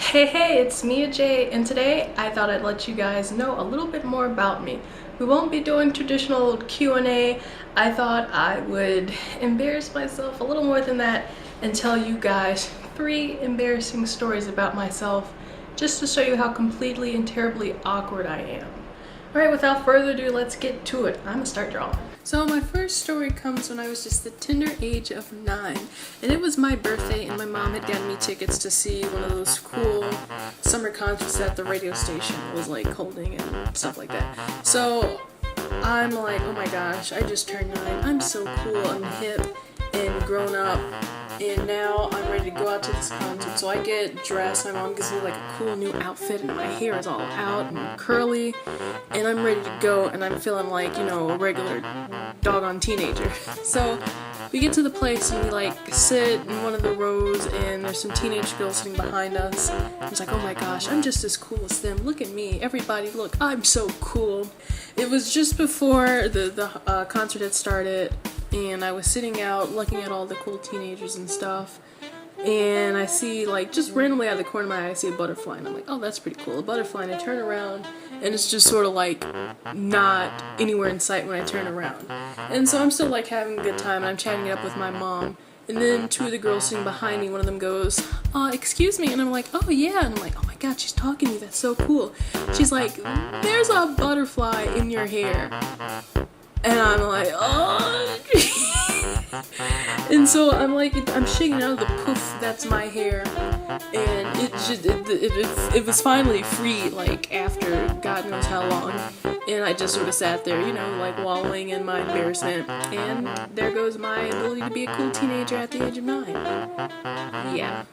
Hey, it's Mia J, and today I thought I'd let you guys know a little bit more about me. We won't be doing traditional Q&A. I thought I would embarrass myself a little more than that and tell you guys 3 embarrassing stories about myself just to show you how completely and terribly awkward I am. Alright, without further ado, let's get to it. I'm gonna start drawing. So my first story comes when I was just the tender age of 9, and it was my birthday, and my mom had gotten me tickets to see one of those cool summer concerts that the radio station was like holding and stuff like that. So I'm like, oh my gosh, I just turned 9, I'm so cool, I'm hip and grown up, and now I'm ready to go out to this concert. So I get dressed, my mom gives me like a cool new outfit, and my hair is all out and curly, and I'm ready to go, and I'm feeling like, you know, a regular doggone teenager. So we get to the place, and we like sit in one of the rows, and there's some teenage girls sitting behind us. It's like, oh my gosh, I'm just as cool as them. Look at me, everybody, look, I'm so cool. It was just before the concert had started, and I was sitting out looking at all the cool teenagers and stuff, and I see, like, just randomly out of the corner of my eye, I see a butterfly, and I'm like, oh, that's pretty cool, a butterfly, and I turn around, and it's just sort of like not anywhere in sight when I turn around. And so I'm still like having a good time, and I'm chatting it up with my mom, and then 2 of the girls sitting behind me, one of them goes, excuse me, and I'm like, oh yeah, and I'm like, oh my god, she's talking to me, that's so cool. She's like, there's a butterfly in your hair. And I'm like, oh. And so I'm like, I'm shaking out of the poof that's my hair, and it was finally free, like, after God knows how long, and I just sort of sat there, you know, like, wallowing in my embarrassment, and there goes my ability to be a cool teenager at the age of 9. Yeah.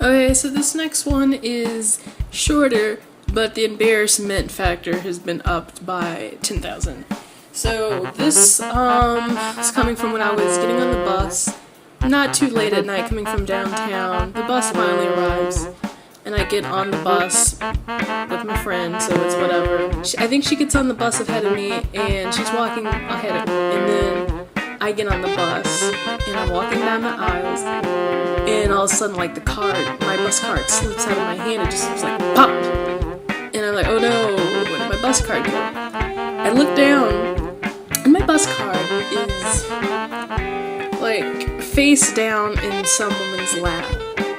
Okay, so this next one is shorter, but the embarrassment factor has been upped by 10,000. So this is coming from when I was getting on the bus, not too late at night, coming from downtown. The bus finally arrives, and I get on the bus with my friend, so it's whatever. I think she gets on the bus ahead of me, and she's walking ahead of me, and then I get on the bus, and I'm walking down the aisles, and all of a sudden, like, my bus card slips out of my hand, it just looks like pop! And I'm like, oh no, where did my bus card go? I look down, and my bus card is, like, face down in some woman's lap.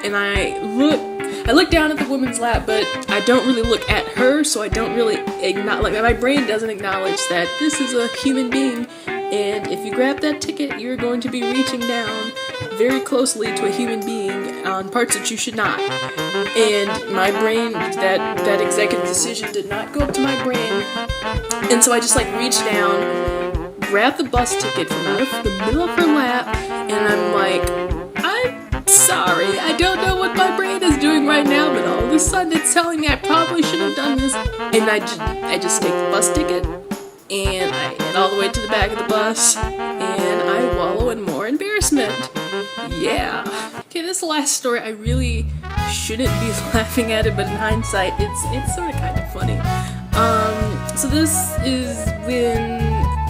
And I look down at the woman's lap, but I don't really look at her, so I don't really acknowledge, like, my brain doesn't acknowledge that this is a human being, and if you grab that ticket, you're going to be reaching down very closely to a human being on parts that you should not. And my brain, that executive decision did not go up to my brain, and so I just, like, reached down, grabbed the bus ticket from out of the middle of her lap, and I'm like, I'm sorry, I don't know what my brain is doing right now, but all of a sudden it's telling me I probably should have done this, and I just take the bus ticket, and I head all the way to the back of the bus, and I wallow in more embarrassment. Yeah. Okay, this last story, I really shouldn't be laughing at it, but in hindsight, it's sort of kind of funny. So this is when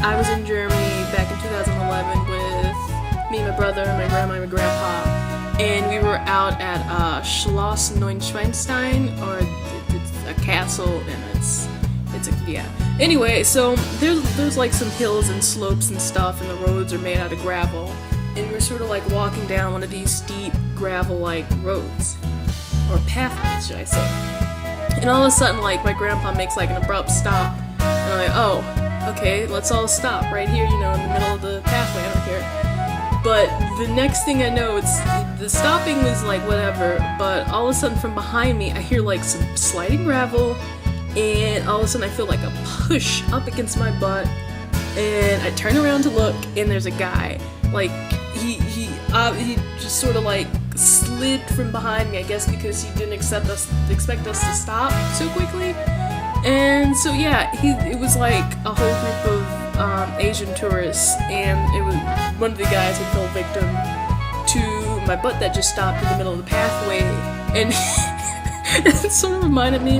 I was in Germany back in 2011 with me, my brother, my grandma, and my grandpa, and we were out at Schloss Neuschwanstein, or it's a castle, and yeah. Anyway, so there's like some hills and slopes and stuff, and the roads are made out of gravel, and we're sort of like walking down one of these steep gravel-like roads, or pathways, should I say. And all of a sudden, like, my grandpa makes like an abrupt stop, and I'm like, oh, okay, let's all stop right here, you know, in the middle of the pathway, I don't care. But the next thing I know, the stopping was like whatever, but all of a sudden from behind me, I hear like some sliding gravel, and all of a sudden I feel like a push up against my butt, and I turn around to look, and there's a guy, like, he just sort of like slid from behind me, I guess because he didn't expect us to stop so quickly. And so yeah, it was like a whole group of Asian tourists, and it was one of the guys who fell victim to my butt that just stopped in the middle of the pathway, and it sort of reminded me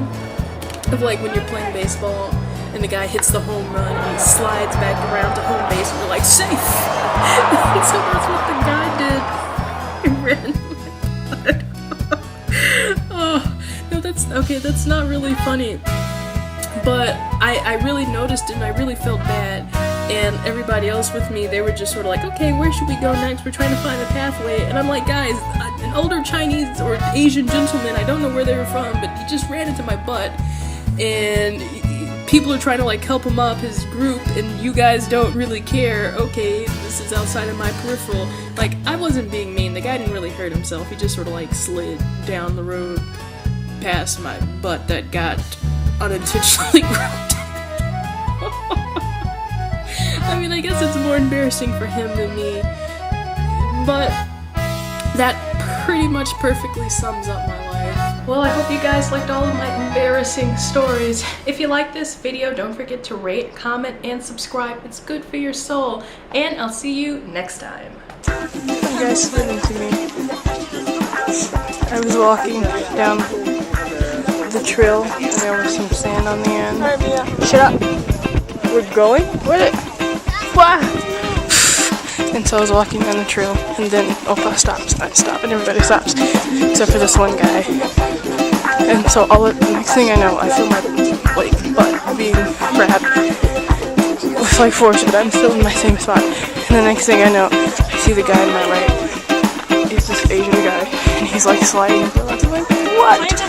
of like when you're playing baseball and the guy hits the home run and he slides back around to home base and you're like, safe! So that's what the guy did. He ran my butt. that's not really funny. But I really noticed it and I really felt bad. And everybody else with me, they were just sort of like, okay, where should we go next? We're trying to find a pathway. And I'm like, guys, an older Chinese or Asian gentleman, I don't know where they were from, but he just ran into my butt. And people are trying to like help him up, his group, and you guys don't really care. Okay, this is outside of my peripheral. Like, I wasn't being mean. The guy didn't really hurt himself. He just sort of like slid down the road past my butt that got unintentionally rubbed. I mean, I guess it's more embarrassing for him than me, but that pretty much perfectly sums up my life. Well, I hope you guys liked all of my embarrassing stories. If you like this video, don't forget to rate, comment, and subscribe. It's good for your soul, and I'll see you next time. You guys listening to me. I was walking down the trail, and there was some sand on the end. Shut up. We're going? Where? What? And so I was walking down the trail, and then Opa stops, and I stop, and everybody stops, except for this one guy. And so the next thing I know, I feel my like butt being grabbed with like force, but I'm still in my same spot. And the next thing I know, I see the guy on my right. He's this Asian guy, and he's like sliding. I'm like, what?